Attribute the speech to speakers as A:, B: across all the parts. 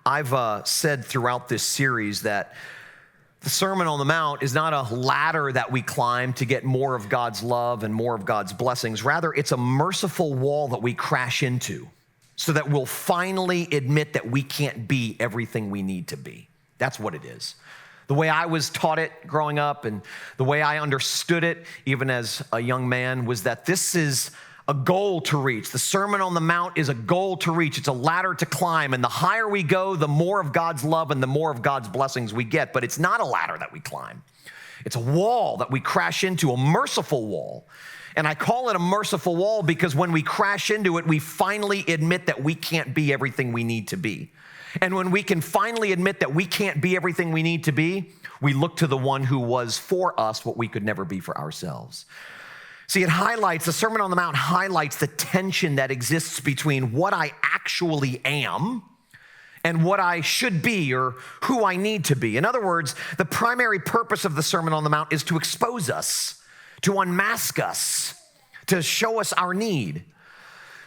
A: I've said throughout this series that the Sermon on the Mount is not a ladder that we climb to get more of God's love and more of God's blessings. Rather, it's a merciful wall that we crash into so that we'll finally admit that we can't be everything we need to be. That's what it is. The way I was taught it growing up and the way I understood it, even as a young man, was that this is a goal to reach. The Sermon on the Mount is a goal to reach. It's a ladder to climb. And the higher we go, the more of God's love and the more of God's blessings we get. But it's not a ladder that we climb. It's a wall that we crash into, a merciful wall. And I call it a merciful wall because when we crash into it, we finally admit that we can't be everything we need to be. And when we can finally admit that we can't be everything we need to be, we look to the one who was for us what we could never be for ourselves. See, the Sermon on the Mount highlights the tension that exists between what I actually am and what I should be or who I need to be. In other words, the primary purpose of the Sermon on the Mount is to expose us, to unmask us, to show us our need.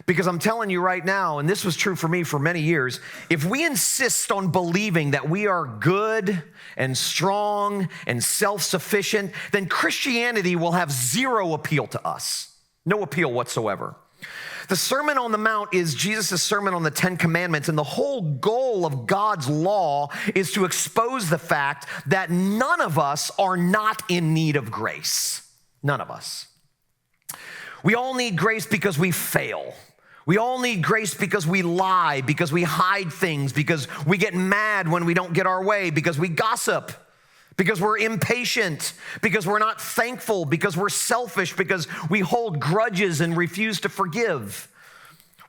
A: Because I'm telling you right now, and this was true for me for many years, if we insist on believing that we are good and strong and self-sufficient, then Christianity will have zero appeal to us. No appeal whatsoever. The Sermon on the Mount is Jesus' sermon on the 10 Commandments, and the whole goal of God's law is to expose the fact that none of us are not in need of grace. None of us. We all need grace because we fail. We all need grace because we lie, because we hide things, because we get mad when we don't get our way, because we gossip, because we're impatient, because we're not thankful, because we're selfish, because we hold grudges and refuse to forgive.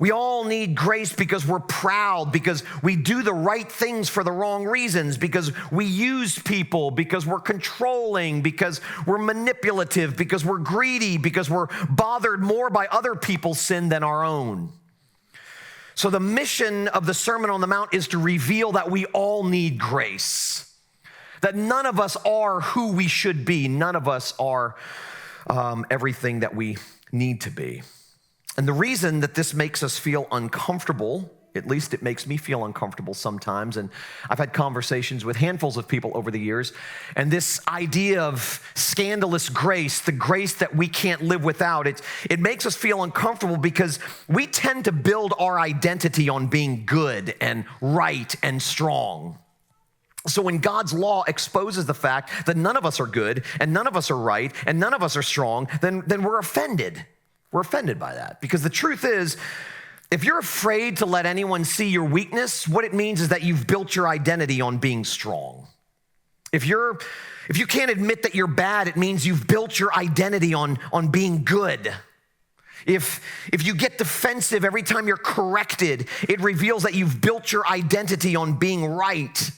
A: We all need grace because we're proud, because we do the right things for the wrong reasons, because we use people, because we're controlling, because we're manipulative, because we're greedy, because we're bothered more by other people's sin than our own. So the mission of the Sermon on the Mount is to reveal that we all need grace, that none of us are who we should be. None of us are everything that we need to be. And the reason that this makes us feel uncomfortable, at least it makes me feel uncomfortable sometimes, and I've had conversations with handfuls of people over the years, and this idea of scandalous grace, the grace that we can't live without, it makes us feel uncomfortable because we tend to build our identity on being good and right and strong. So when God's law exposes the fact that none of us are good and none of us are right and none of us are strong, then we're offended. We're offended by that because the truth is, if you're afraid to let anyone see your weakness, what it means is that you've built your identity on being strong. If you can't admit that you're bad, it means you've built your identity on being good. If you get defensive every time you're corrected, it reveals that you've built your identity on being right.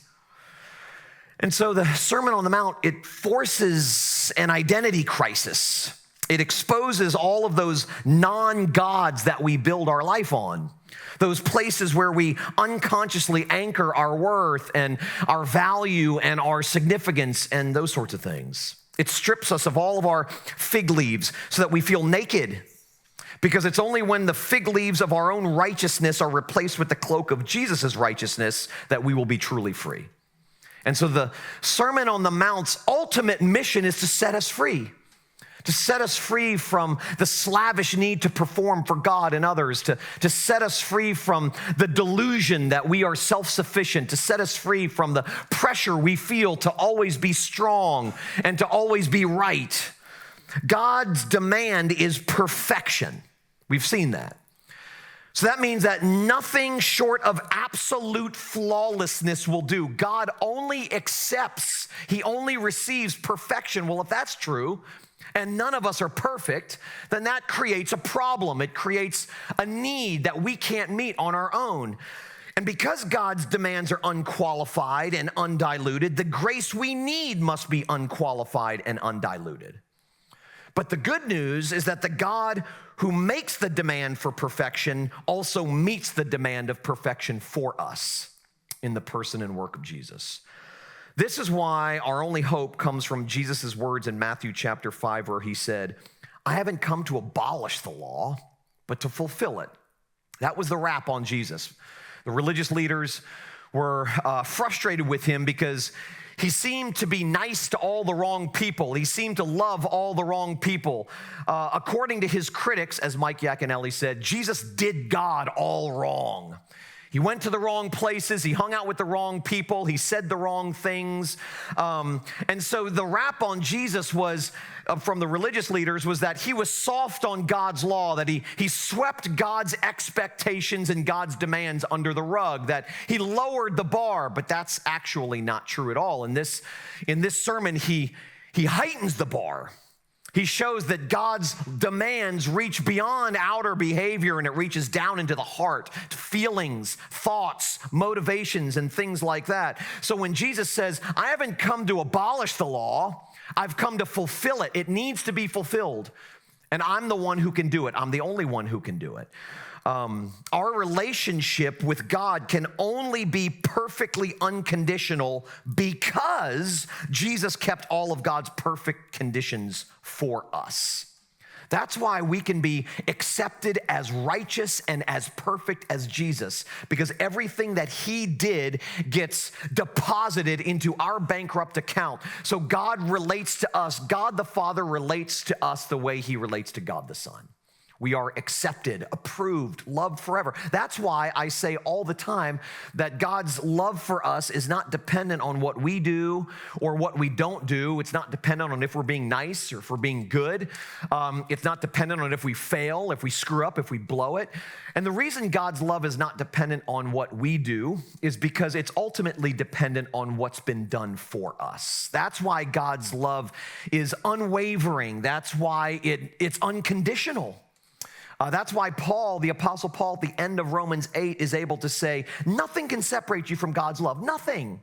A: And so the Sermon on the Mount, it forces an identity crisis. It exposes all of those non-gods that we build our life on, those places where we unconsciously anchor our worth and our value and our significance and those sorts of things. It strips us of all of our fig leaves so that we feel naked, because it's only when the fig leaves of our own righteousness are replaced with the cloak of Jesus' righteousness that we will be truly free. And so the Sermon on the Mount's ultimate mission is to set us free. To set us free from the slavish need to perform for God and others, to set us free from the delusion that we are self-sufficient, to set us free from the pressure we feel to always be strong and to always be right. God's demand is perfection. We've seen that. So that means that nothing short of absolute flawlessness will do. God only accepts, he only receives perfection. Well, if that's true, and none of us are perfect, then that creates a problem. It creates a need that we can't meet on our own. And because God's demands are unqualified and undiluted, the grace we need must be unqualified and undiluted. But the good news is that the God who makes the demand for perfection also meets the demand of perfection for us in the person and work of Jesus. This is why our only hope comes from Jesus' words in Matthew chapter 5, where he said, I haven't come to abolish the law, but to fulfill it. That was the rap on Jesus. The religious leaders were frustrated with him because he seemed to be nice to all the wrong people. He seemed to love all the wrong people. According to his critics, as Mike Yaconelli said, Jesus did God all wrong. He went to the wrong places. He hung out with the wrong people. He said the wrong things. And so the rap on Jesus was, from the religious leaders, was that he was soft on God's law, that he swept God's expectations and God's demands under the rug, that he lowered the bar. But that's actually not true at all. In this sermon, he heightens the bar. He shows that God's demands reach beyond outer behavior and it reaches down into the heart, to feelings, thoughts, motivations, and things like that. So when Jesus says, I haven't come to abolish the law, I've come to fulfill it. It needs to be fulfilled. And I'm the one who can do it. I'm the only one who can do it. Our relationship with God can only be perfectly unconditional because Jesus kept all of God's perfect conditions for us. That's why we can be accepted as righteous and as perfect as Jesus, because everything that he did gets deposited into our bankrupt account. So God relates to us. God the Father relates to us the way he relates to God the Son. We are accepted, approved, loved forever. That's why I say all the time that God's love for us is not dependent on what we do or what we don't do. It's not dependent on if we're being nice or if we're being good. It's not dependent on if we fail, if we screw up, if we blow it. And the reason God's love is not dependent on what we do is because it's ultimately dependent on what's been done for us. That's why God's love is unwavering. That's why it's unconditional. That's why Paul, the Apostle Paul, at the end of Romans 8 is able to say, nothing can separate you from God's love. Nothing.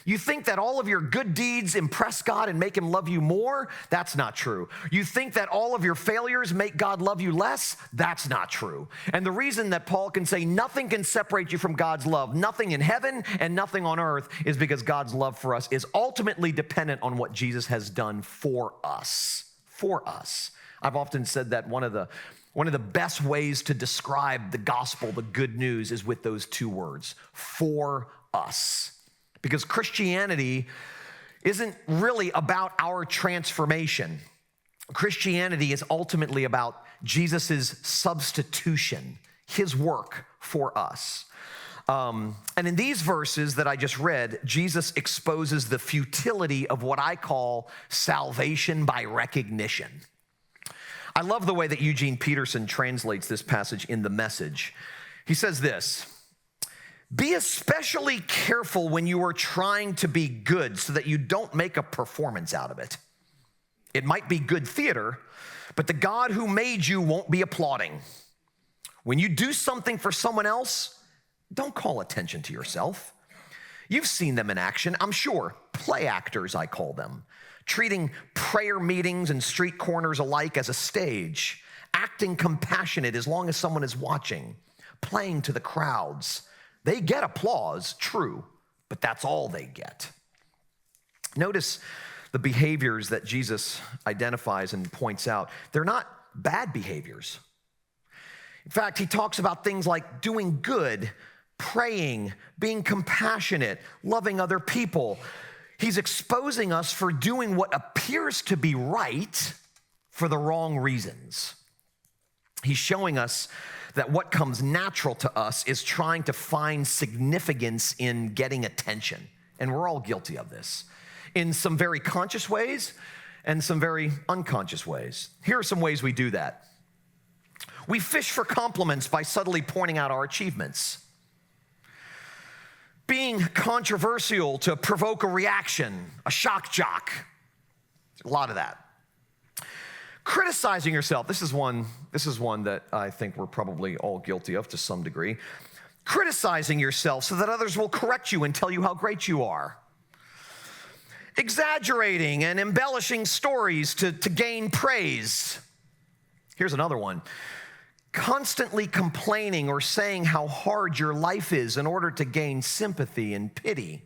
A: You think that all of your good deeds impress God and make him love you more? That's not true. You think that all of your failures make God love you less? That's not true. And the reason that Paul can say nothing can separate you from God's love, nothing in heaven and nothing on earth, is because God's love for us is ultimately dependent on what Jesus has done for us. For us. I've often said that one of the best ways to describe the gospel, the good news, is with those two words, for us. Because Christianity isn't really about our transformation. Christianity is ultimately about Jesus' substitution, his work for us. And in these verses that I just read, Jesus exposes the futility of what I call salvation by recognition. I love the way that Eugene Peterson translates this passage in The Message. He says this, be especially careful when you are trying to be good so that you don't make a performance out of it. It might be good theater, but the God who made you won't be applauding. When you do something for someone else, don't call attention to yourself. You've seen them in action, I'm sure. Play actors, I call them. Treating prayer meetings and street corners alike as a stage, acting compassionate as long as someone is watching, playing to the crowds. They get applause, true, but that's all they get. Notice the behaviors that Jesus identifies and points out. They're not bad behaviors. In fact, he talks about things like doing good, praying, being compassionate, loving other people. He's exposing us for doing what appears to be right for the wrong reasons. He's showing us that what comes natural to us is trying to find significance in getting attention. And we're all guilty of this in some very conscious ways and some very unconscious ways. Here are some ways we do that. We fish for compliments by subtly pointing out our achievements. Being controversial to provoke a reaction, a shock jock. A lot of that. Criticizing yourself. This is one that I think we're probably all guilty of to some degree. Criticizing yourself so that others will correct you and tell you how great you are. Exaggerating and embellishing stories to gain praise. Here's another one. Constantly complaining or saying how hard your life is in order to gain sympathy and pity,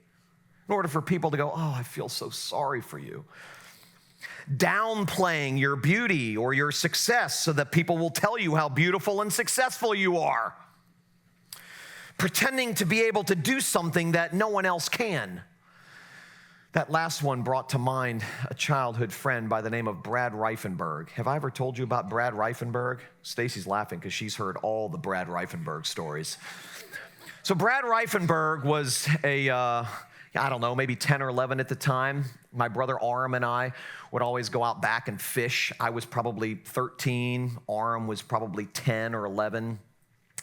A: in order for people to go, oh, I feel so sorry for you. Downplaying your beauty or your success so that people will tell you how beautiful and successful you are. pretending to be able to do something that no one else can. That last one brought to mind a childhood friend by the name of Brad Rifflenberg. Have I ever told you about Brad Rifflenberg? Stacy's laughing because she's heard all the Brad Rifflenberg stories. So Brad Rifflenberg was maybe 10 or 11 at the time. My brother Aram and I would always go out back and fish. I was probably 13. Aram was probably 10 or 11.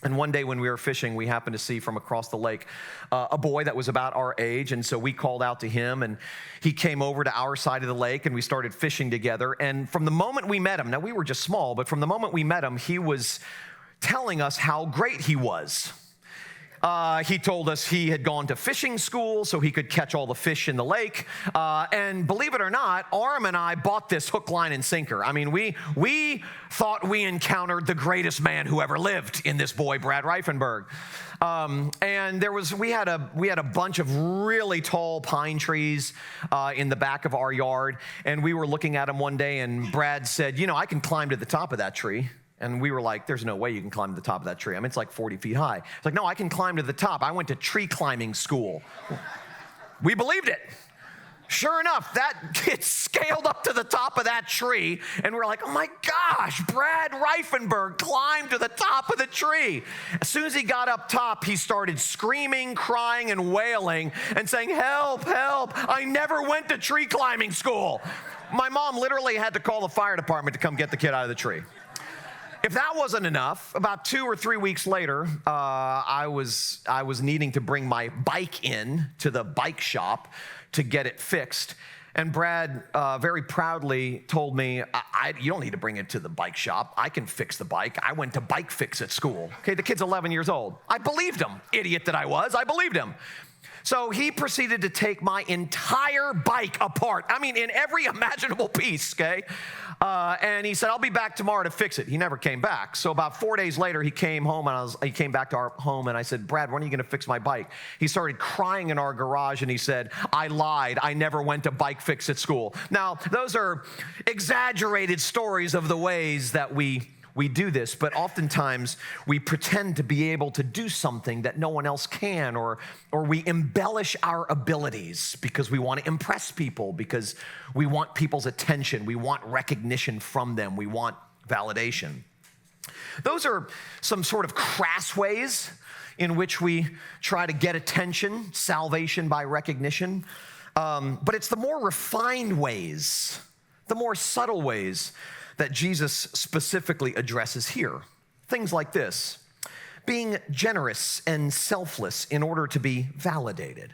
A: And one day when we were fishing, we happened to see from across the lake a boy that was about our age. And so we called out to him, and he came over to our side of the lake, and we started fishing together. And from the moment we met him, now we were just small, but from the moment we met him, he was telling us how great he was. He told us he had gone to fishing school so he could catch all the fish in the lake. And believe it or not, Aram and I bought this hook, line, and sinker. I mean, we thought we encountered the greatest man who ever lived in this boy, Brad Rifflenberg. And we had a bunch of really tall pine trees in the back of our yard. And we were looking at them one day, and Brad said, I can climb to the top of that tree. And we were like, there's no way you can climb to the top of that tree. I mean, it's like 40 feet high. It's like, no, I can climb to the top. I went to tree climbing school. We believed it. Sure enough, that kid scaled up to the top of that tree, and we're like, oh my gosh, Brad Rifflenberg climbed to the top of the tree. As soon as he got up top, he started screaming, crying, and wailing, and saying, help, help, I never went to tree climbing school. My mom literally had to call the fire department to come get the kid out of the tree. If that wasn't enough, about 2 or 3 weeks later, I was needing to bring my bike in to the bike shop to get it fixed. And Brad very proudly told me, you don't need to bring it to the bike shop. I can fix the bike. I went to bike fix at school. Okay, the kid's 11 years old. I believed him. Idiot that I was, I believed him. So he proceeded to take my entire bike apart. I mean, in every imaginable piece, okay? And he said, I'll be back tomorrow to fix it. He never came back. So about 4 days later, he came home, and he came back to our home, and I said, Brad, when are you going to fix my bike? He started crying in our garage, and he said, I lied. I never went to bike fix at school. Now, those are exaggerated stories of the ways that we do this, but oftentimes we pretend to be able to do something that no one else can, or we embellish our abilities because we want to impress people, because we want people's attention, we want recognition from them, we want validation. Those are some sort of crass ways in which we try to get attention, salvation by recognition, but it's the more refined ways, the more subtle ways that Jesus specifically addresses here. Things like this: being generous and selfless in order to be validated.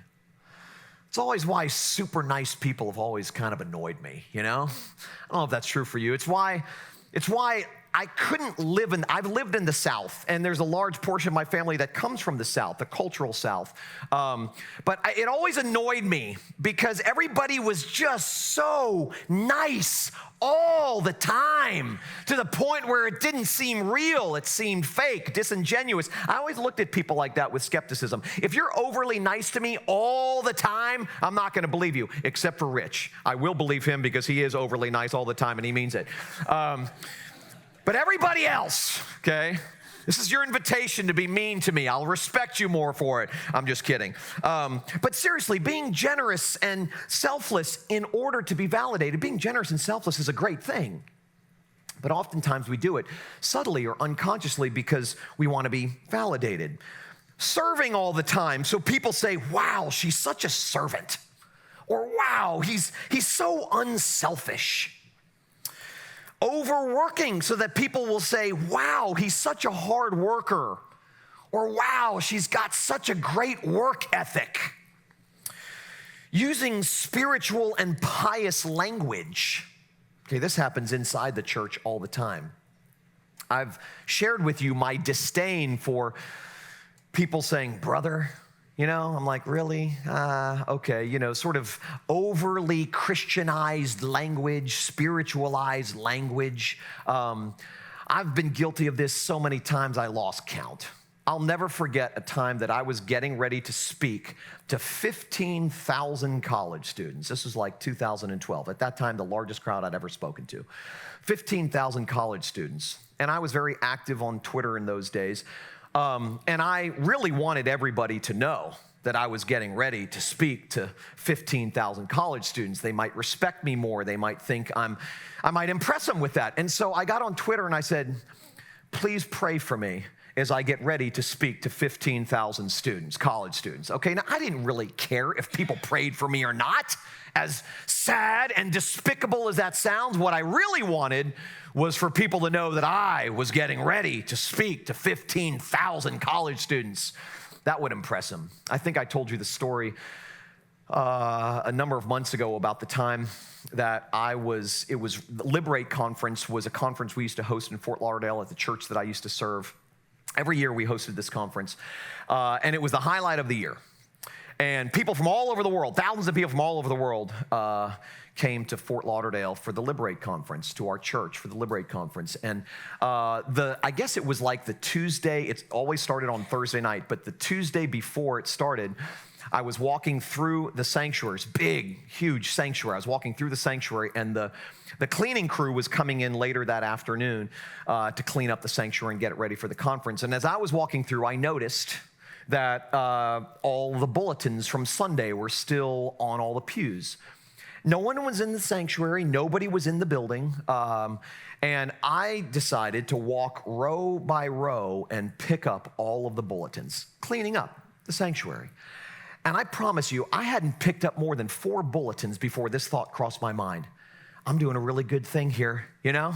A: It's always why super nice people have always kind of annoyed me, I don't know if that's true for you. It's why I couldn't live I've lived in the South, and there's a large portion of my family that comes from the South, the cultural South. But it always annoyed me because everybody was just so nice all the time, to the point where it didn't seem real. It seemed fake, disingenuous. I always looked at people like that with skepticism. If you're overly nice to me all the time, I'm not going to believe you, except for Rich. I will believe him because he is overly nice all the time, and he means it. But everybody else, okay? This is your invitation to be mean to me. I'll respect you more for it. I'm just kidding. But seriously, being generous and selfless in order to be validated, being generous and selfless is a great thing. But oftentimes we do it subtly or unconsciously because we want to be validated. Serving all the time, so people say, wow, she's such a servant. Or wow, he's so unselfish. Overworking so that people will say, wow, he's such a hard worker. Or wow, she's got such a great work ethic. Using spiritual and pious language. Okay, this happens inside the church all the time. I've shared with you my disdain for people saying, brother. I'm like, really? Okay, sort of overly Christianized language, spiritualized language. I've been guilty of this so many times I lost count. I'll never forget a time that I was getting ready to speak to 15,000 college students. This was like 2012. At that time, the largest crowd I'd ever spoken to. 15,000 college students. And I was very active on Twitter in those days. And I really wanted everybody to know that I was getting ready to speak to 15,000 college students. They might respect me more. They might think I might impress them with that. And so I got on Twitter and I said, please pray for me as I get ready to speak to 15,000 students, college students. Okay, now I didn't really care if people prayed for me or not. As sad and despicable as that sounds, what I really wanted was for people to know that I was getting ready to speak to 15,000 college students. That would impress them. I think I told you the story a number of months ago about the time that Liberate Conference was a conference we used to host in Fort Lauderdale at the church that I used to serve. Every year we hosted this conference, and it was the highlight of the year. And people from all over the world, thousands of people from all over the world came to Fort Lauderdale for the Liberate Conference, to our church for the Liberate Conference. And I guess it was like the Tuesday, it always started on Thursday night, but the Tuesday before it started, I was walking through the sanctuary, big, huge sanctuary. I was walking through the sanctuary, and the cleaning crew was coming in later that afternoon to clean up the sanctuary and get it ready for the conference. And as I was walking through, I noticed that all the bulletins from Sunday were still on all the pews. No one was in the sanctuary. Nobody was in the building. And I decided to walk row by row and pick up all of the bulletins, cleaning up the sanctuary. And I promise you, I hadn't picked up more than 4 bulletins before this thought crossed my mind. I'm doing a really good thing here, you know?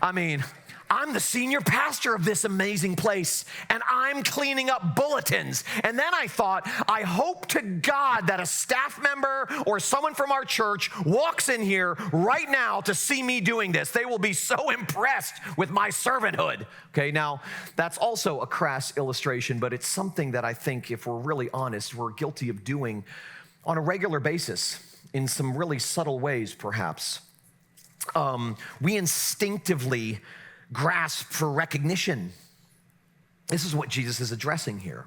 A: I mean, I'm the senior pastor of this amazing place, and I'm cleaning up bulletins. And then I thought, I hope to God that a staff member or someone from our church walks in here right now to see me doing this. They will be so impressed with my servanthood. Okay, now, that's also a crass illustration, but it's something that I think, if we're really honest, we're guilty of doing on a regular basis in some really subtle ways, perhaps. We instinctively grasp for recognition. This is what Jesus is addressing here.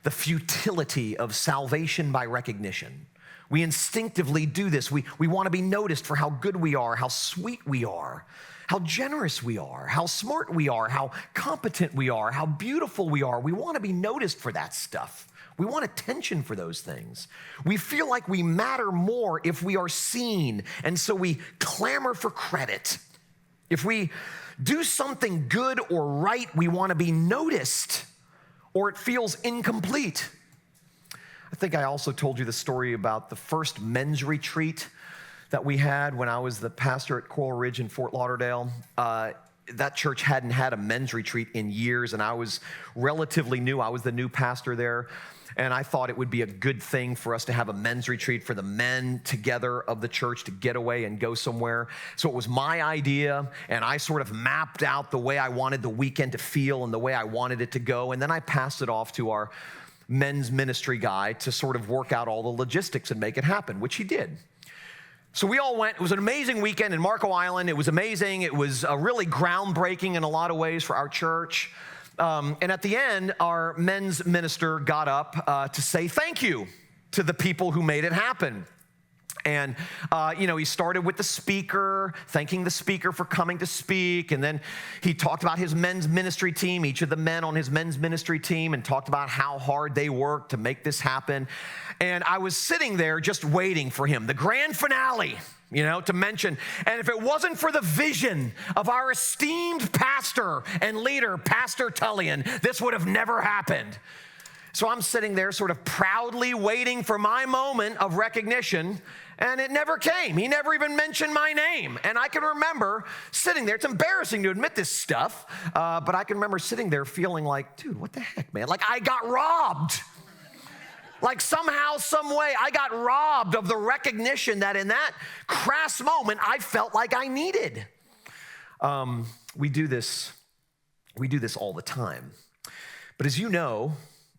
A: The futility of salvation by recognition. We instinctively do this. We want to be noticed for how good we are, how sweet we are, how generous we are, how smart we are, how competent we are, how beautiful we are. We want to be noticed for that stuff. We want attention for those things. We feel like we matter more if we are seen, and so we clamor for credit. If we do something good or right, we want to be noticed, or it feels incomplete. I think I also told you the story about the first men's retreat that we had when I was the pastor at Coral Ridge in Fort Lauderdale. That church hadn't had a men's retreat in years, and I was relatively new. I was the new pastor there. And I thought it would be a good thing for us to have a men's retreat for the men together of the church to get away and go somewhere. So it was my idea, and I sort of mapped out the way I wanted the weekend to feel and the way I wanted it to go. And then I passed it off to our men's ministry guy to sort of work out all the logistics and make it happen, which he did. So we all went. It was an amazing weekend in Marco Island. It was amazing. It was really groundbreaking in a lot of ways for our church. And at the end, our men's minister got up to say thank you to the people who made it happen. And, he started with the speaker, thanking the speaker for coming to speak. And then he talked about his men's ministry team, each of the men on his men's ministry team, and talked about how hard they worked to make this happen. And I was sitting there just waiting for him, the grand finale, to mention. And if it wasn't for the vision of our esteemed pastor and leader, Pastor Tullian, this would have never happened. So I'm sitting there sort of proudly waiting for my moment of recognition, and it never came. He never even mentioned my name. And I can remember sitting there. It's embarrassing to admit this stuff, but I can remember sitting there feeling like, dude, what the heck, man? Like I got robbed. Like somehow, some way, I got robbed of the recognition that in that crass moment, I felt like I needed. We do this all the time. But as you know,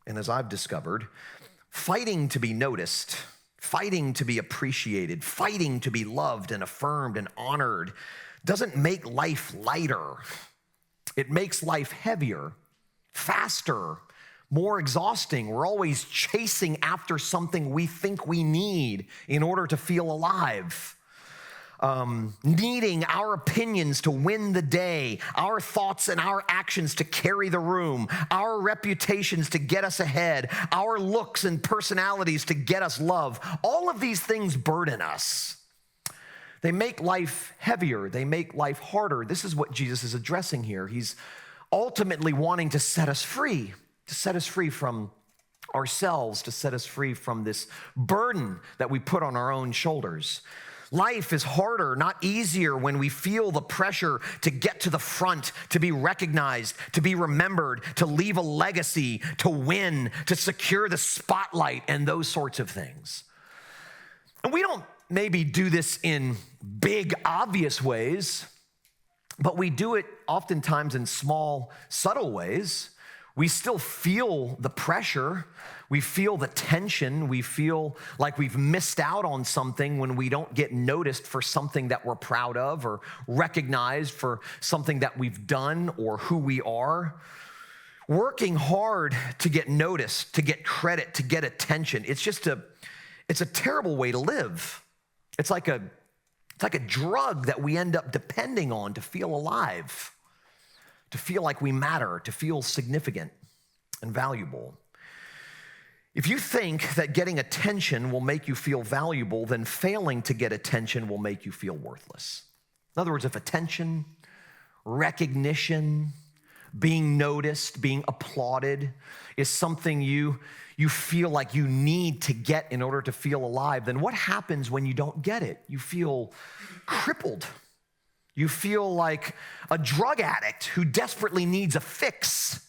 A: and as I've discovered, fighting to be noticed, fighting to be appreciated, fighting to be loved and affirmed and honored doesn't make life lighter. It makes life heavier, faster, more exhausting. We're always chasing after something we think we need in order to feel alive. needing our opinions to win the day, our thoughts and our actions to carry the room, our reputations to get us ahead, our looks and personalities to get us love. All of these things burden us. They make life heavier. They make life harder. This is what Jesus is addressing here. He's ultimately wanting to set us free from ourselves, to set us free from this burden that we put on our own shoulders. Life is harder, not easier, when we feel the pressure to get to the front, to be recognized, to be remembered, to leave a legacy, to win, to secure the spotlight, and those sorts of things. And we don't maybe do this in big, obvious ways, but we do it oftentimes in small, subtle ways. We still feel the pressure. We feel the tension. We feel like we've missed out on something when we don't get noticed for something that we're proud of, or recognized for something that we've done or who we are. Working hard to get noticed, to get credit, to get attention, it's a terrible way to live. It's like a drug that we end up depending on to feel alive, to feel like we matter, to feel significant and valuable. If you think that getting attention will make you feel valuable, then failing to get attention will make you feel worthless. In other words, if attention, recognition, being noticed, being applauded is something you feel like you need to get in order to feel alive, then what happens when you don't get it? You feel crippled. You feel like a drug addict who desperately needs a fix.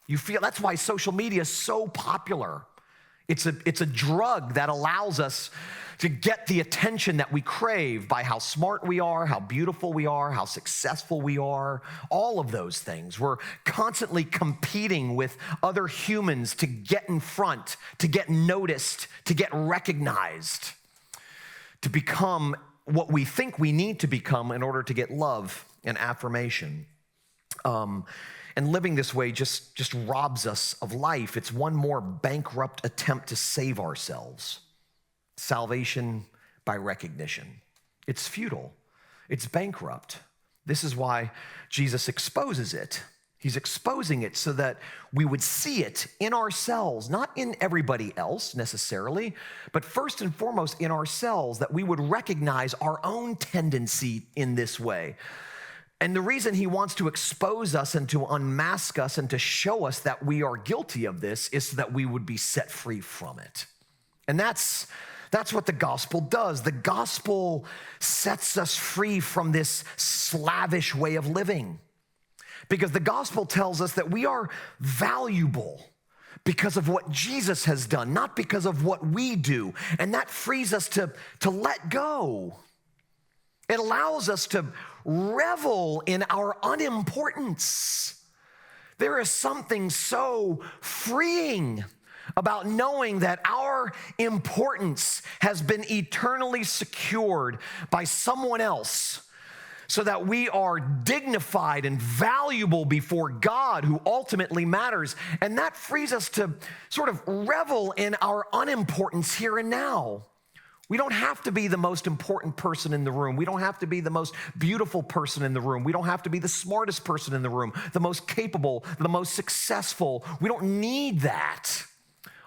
A: That's why social media is so popular. It's a drug that allows us to get the attention that we crave by how smart we are, how beautiful we are, how successful we are, all of those things. We're constantly competing with other humans to get in front, to get noticed, to get recognized, to become what we think we need to become in order to get love and affirmation. And living this way just robs us of life. It's one more bankrupt attempt to save ourselves. Salvation by recognition. It's futile. It's bankrupt. This is why Jesus exposes it. He's exposing it so that we would see it in ourselves, not in everybody else necessarily, but first and foremost in ourselves, that we would recognize our own tendency in this way. And the reason he wants to expose us and to unmask us and to show us that we are guilty of this is so that we would be set free from it. And that's what the gospel does. The gospel sets us free from this slavish way of living. Because the gospel tells us that we are valuable because of what Jesus has done, not because of what we do. And that frees us to let go. It allows us to revel in our unimportance. There is something so freeing about knowing that our importance has been eternally secured by someone else, so that we are dignified and valuable before God, who ultimately matters. And that frees us to sort of revel in our unimportance here and now. We don't have to be the most important person in the room. We don't have to be the most beautiful person in the room. We don't have to be the smartest person in the room, the most capable, the most successful. We don't need that.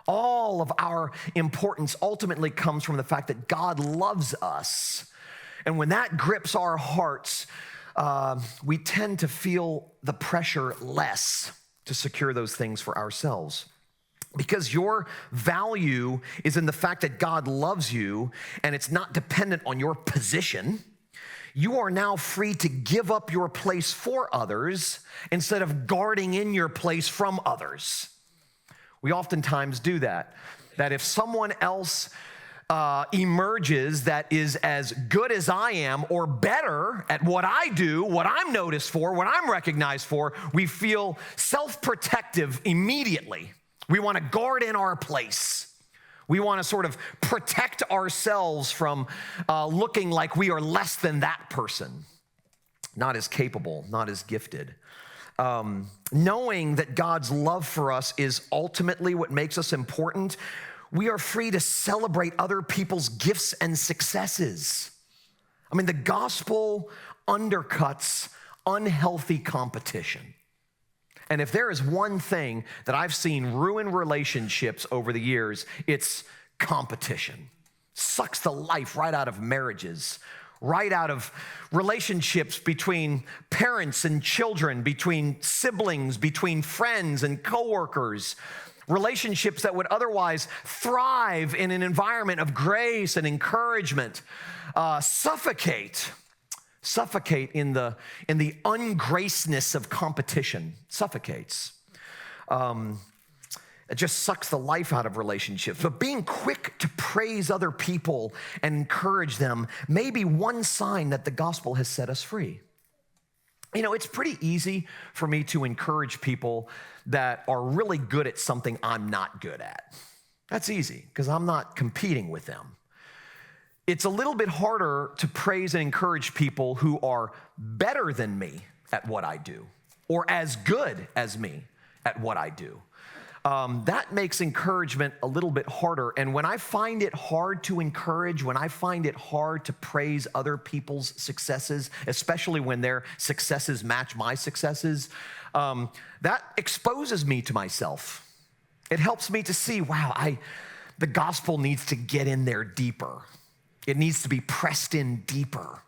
A: All of our importance ultimately comes from the fact that God loves us. And when that grips our hearts, we tend to feel the pressure less to secure those things for ourselves. Because your value is in the fact that God loves you, and it's not dependent on your position. You are now free to give up your place for others instead of guarding in your place from others. We oftentimes do that. That if someone else emerges that is as good as I am or better at what I do, what I'm noticed for, what I'm recognized for, we feel self-protective immediately. We want to guard in our place. We want to sort of protect ourselves from looking like we are less than that person, not as capable, not as gifted. Knowing that God's love for us is ultimately what makes us important, we are free to celebrate other people's gifts and successes. I mean, the gospel undercuts unhealthy competition. And if there is one thing that I've seen ruin relationships over the years, it's competition. Sucks the life right out of marriages, right out of relationships between parents and children, between siblings, between friends and coworkers. Relationships that would otherwise thrive in an environment of grace and encouragement suffocate in the ungraceness of competition. Suffocates. It just sucks the life out of relationships. But being quick to praise other people and encourage them may be one sign that the gospel has set us free. You know, it's pretty easy for me to encourage people that are really good at something I'm not good at. That's easy because I'm not competing with them. It's a little bit harder to praise and encourage people who are better than me at what I do or as good as me at what I do. That makes encouragement a little bit harder. And when I find it hard to encourage, when I find it hard to praise other people's successes, especially when their successes match my successes, that exposes me to myself. It helps me to see, wow, the gospel needs to get in there deeper. It needs to be pressed in deeper.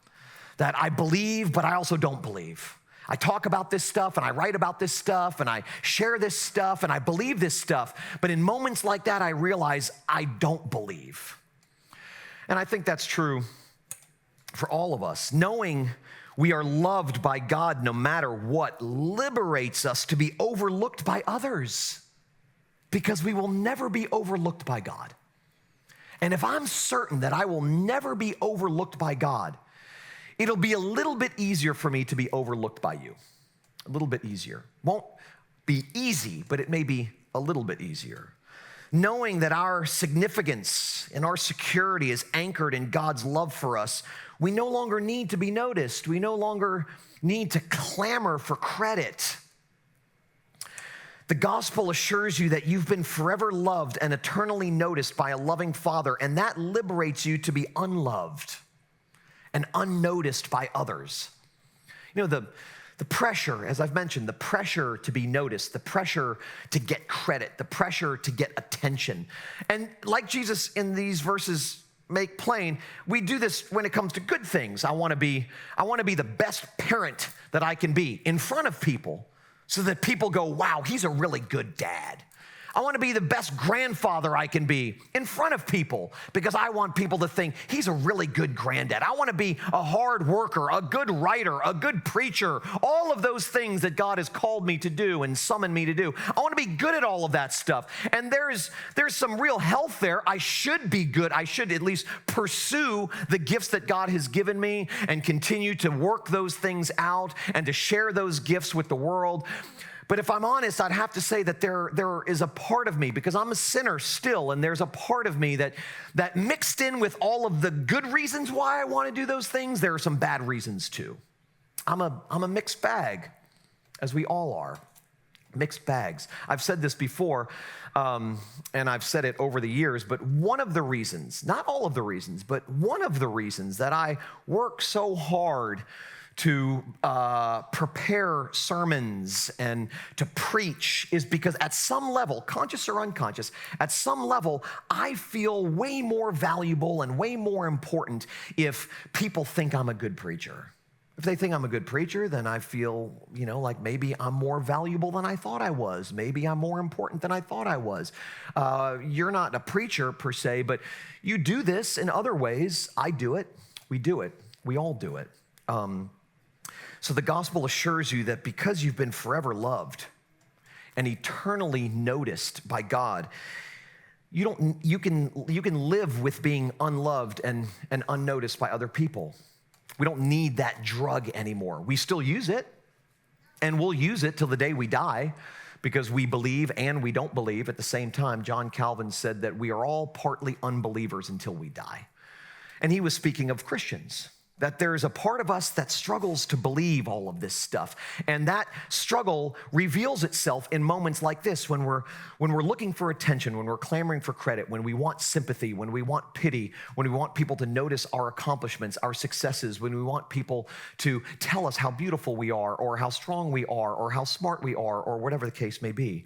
A: That I believe, but I also don't believe. I talk about this stuff and I write about this stuff and I share this stuff and I believe this stuff. But in moments like that, I realize I don't believe. And I think that's true for all of us. Knowing we are loved by God no matter what liberates us to be overlooked by others because we will never be overlooked by God. And if I'm certain that I will never be overlooked by God, it'll be a little bit easier for me to be overlooked by you. A little bit easier. Won't be easy, but it may be a little bit easier. Knowing that our significance and our security is anchored in God's love for us, we no longer need to be noticed. We no longer need to clamor for credit. The gospel assures you that you've been forever loved and eternally noticed by a loving Father, and that liberates you to be unloved and unnoticed by others. You know, the pressure, as I've mentioned, the pressure to be noticed, the pressure to get credit, the pressure to get attention. And like Jesus in these verses make plain, we do this when it comes to good things. I want to be the best parent that I can be in front of people so that people go, wow, he's a really good dad. I want to be the best grandfather I can be in front of people because I want people to think he's a really good granddad. I want to be a hard worker, a good writer, a good preacher, all of those things that God has called me to do and summoned me to do. I want to be good at all of that stuff. And there's some real health there. I should be good. I should at least pursue the gifts that God has given me and continue to work those things out and to share those gifts with the world. But if I'm honest, I'd have to say that there is a part of me, because I'm a sinner still, and there's a part of me that mixed in with all of the good reasons why I want to do those things, there are some bad reasons too. I'm a mixed bag, as we all are. Mixed bags. I've said this before, and I've said it over the years, but one of the reasons, not all of the reasons, but one of the reasons that I work so hard to prepare sermons and to preach is because at some level, conscious or unconscious, at some level, I feel way more valuable and way more important if people think I'm a good preacher. If they think I'm a good preacher, then I feel, like maybe I'm more valuable than I thought I was. Maybe I'm more important than I thought I was. You're not a preacher per se, but you do this in other ways. I do it. We do it. We all do it. So the gospel assures you that because you've been forever loved and eternally noticed by God, you can live with being unloved and unnoticed by other people. We don't need that drug anymore. We still use it, and we'll use it till the day we die because we believe and we don't believe at the same time. John Calvin said that we are all partly unbelievers until we die. And he was speaking of Christians. that there's a part of us that struggles to believe all of this stuff. And that struggle reveals itself in moments like this when we're looking for attention, when we're clamoring for credit, when we want sympathy, when we want pity, when we want people to notice our accomplishments, our successes, when we want people to tell us how beautiful we are or how strong we are or how smart we are or whatever the case may be.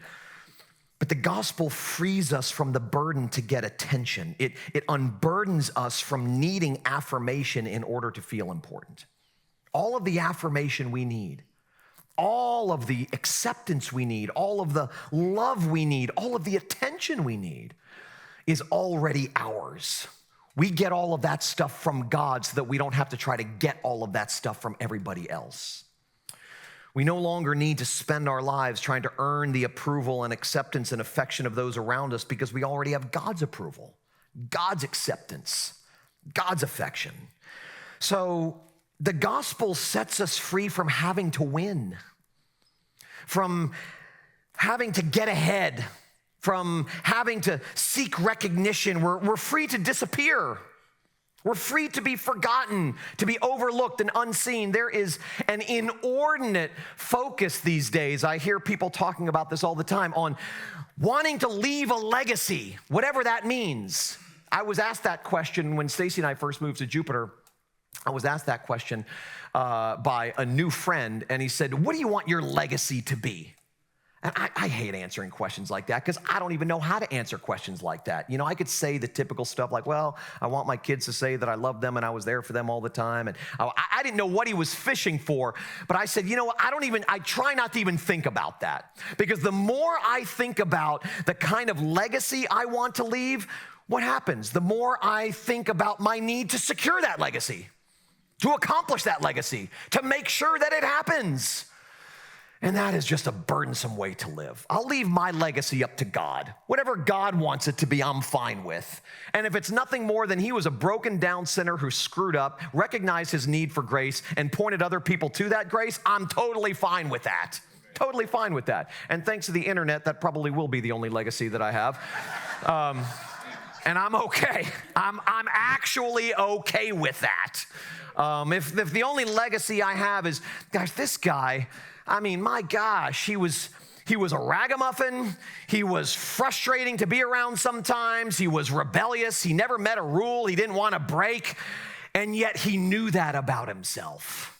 A: But the gospel frees us from the burden to get attention. It unburdens us from needing affirmation in order to feel important. All of the affirmation we need, all of the acceptance we need, all of the love we need, all of the attention we need is already ours. We get all of that stuff from God so that we don't have to try to get all of that stuff from everybody else. We no longer need to spend our lives trying to earn the approval and acceptance and affection of those around us because we already have God's approval, God's acceptance, God's affection. So the gospel sets us free from having to win, from having to get ahead, from having to seek recognition. We're free to disappear. We're free to be forgotten, to be overlooked and unseen. There is an inordinate focus these days. I hear people talking about this all the time on wanting to leave a legacy, whatever that means. I was asked that question when Stacy and I first moved to Jupiter. I was asked that question by a new friend, and he said, "What do you want your legacy to be?" And I hate answering questions like that because I don't even know how to answer questions like that. You know, I could say the typical stuff like, well, I want my kids to say that I love them and I was there for them all the time. And I didn't know what he was fishing for, but I said, you know what, I try not to even think about that. Because the more I think about the kind of legacy I want to leave, what happens? The more I think about my need to secure that legacy, to accomplish that legacy, to make sure that it happens. And that is just a burdensome way to live. I'll leave my legacy up to God. Whatever God wants it to be, I'm fine with. And if it's nothing more than he was a broken down sinner who screwed up, recognized his need for grace, and pointed other people to that grace, I'm totally fine with that. Totally fine with that. And thanks to the internet, that probably will be the only legacy that I have. And I'm okay. I'm actually okay with that. If the only legacy I have is, guys, this guy, I mean, my gosh, he was a ragamuffin. He was frustrating to be around sometimes. He was rebellious. He never met a rule he didn't want to break. And yet he knew that about himself.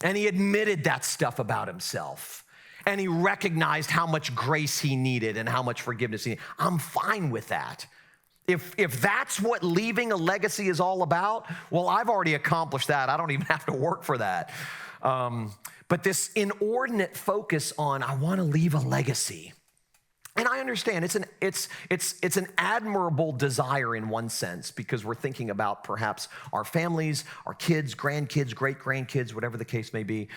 A: And he admitted that stuff about himself. And he recognized how much grace he needed and how much forgiveness he needed. I'm fine with that. If that's what leaving a legacy is all about, well, I've already accomplished that. I don't even have to work for that. But this inordinate focus on, I want to leave a legacy. And I understand it's an admirable desire in one sense because we're thinking about perhaps our families, our kids, grandkids, great-grandkids, whatever the case may be.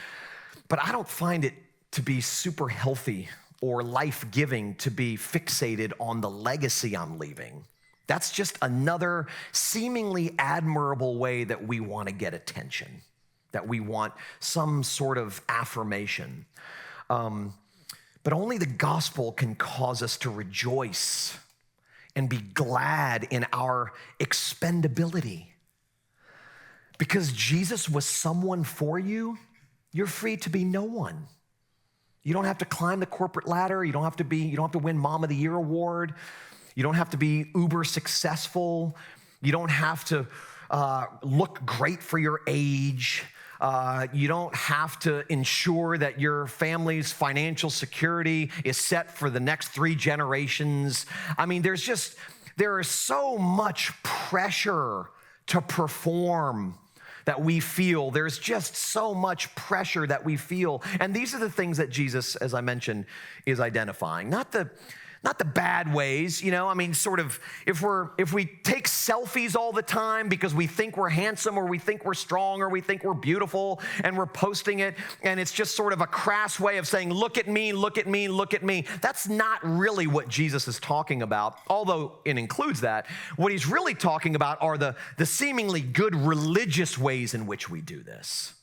A: But I don't find it to be super healthy or life-giving to be fixated on the legacy I'm leaving. That's just another seemingly admirable way that we want to get attention, that we want some sort of affirmation. But only the gospel can cause us to rejoice and be glad in our expendability. Because Jesus was someone for you, you're free to be no one. You don't have to climb the corporate ladder. You don't have to win Mom of the Year award. You don't have to be uber successful. You don't have to look great for your age. You don't have to ensure that your family's financial security is set for the next 3 generations. I mean, there is so much pressure to perform that we feel. There's just so much pressure that we feel. And these are the things that Jesus, as I mentioned, is identifying. Not the bad ways, you know. I mean, sort of, if we take selfies all the time because we think we're handsome or we think we're strong or we think we're beautiful and we're posting it, and it's just sort of a crass way of saying, look at me, look at me, look at me. That's not really what Jesus is talking about, although it includes that. What he's really talking about are the seemingly good religious ways in which we do this.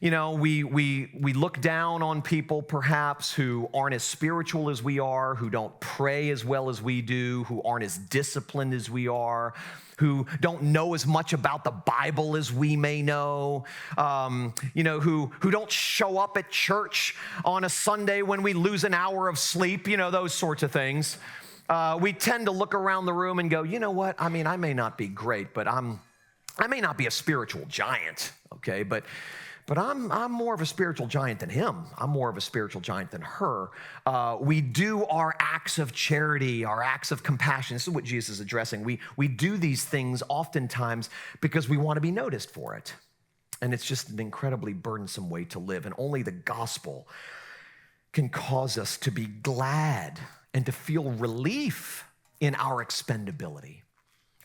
A: We look down on people perhaps who aren't as spiritual as we are, who don't pray as well as we do, who aren't as disciplined as we are, who don't know as much about the Bible as we may know, who don't show up at church on a Sunday when we lose an hour of sleep, those sorts of things. We tend to look around the room and go, you know what? I mean, I may not be great, but I may not be a spiritual giant, okay? But I'm more of a spiritual giant than him. I'm more of a spiritual giant than her. We do our acts of charity, our acts of compassion. This is what Jesus is addressing. We do these things oftentimes because we want to be noticed for it. And it's just an incredibly burdensome way to live. And only the gospel can cause us to be glad and to feel relief in our expendability.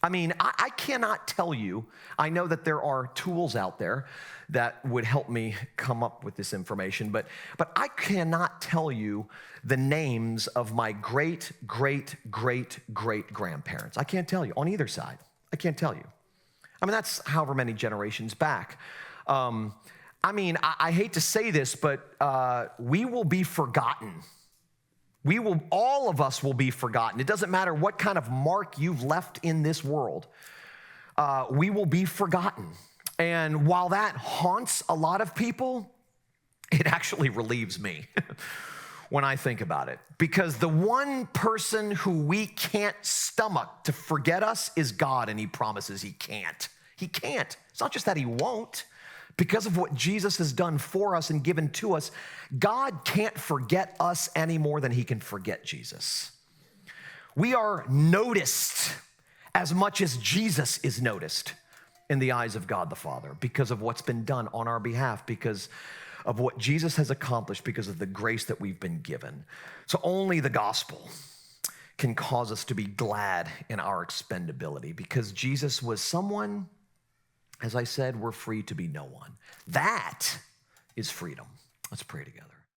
A: I mean, I cannot tell you, I know that there are tools out there that would help me come up with this information, but I cannot tell you the names of my great, great, great, great grandparents. I can't tell you on either side. I can't tell you. I mean, that's however many generations back. I hate to say this, but we will be forgotten. All of us will be forgotten. It doesn't matter what kind of mark you've left in this world. We will be forgotten. And while that haunts a lot of people, it actually relieves me when I think about it. Because the one person who we can't stomach to forget us is God, and he promises he can't. He can't. It's not just that he won't. Because of what Jesus has done for us and given to us, God can't forget us any more than he can forget Jesus. We are noticed as much as Jesus is noticed in the eyes of God the Father because of what's been done on our behalf, because of what Jesus has accomplished, because of the grace that we've been given. So only the gospel can cause us to be glad in our expendability, because Jesus was someone, as I said, we're free to be no one. That is freedom. Let's pray together.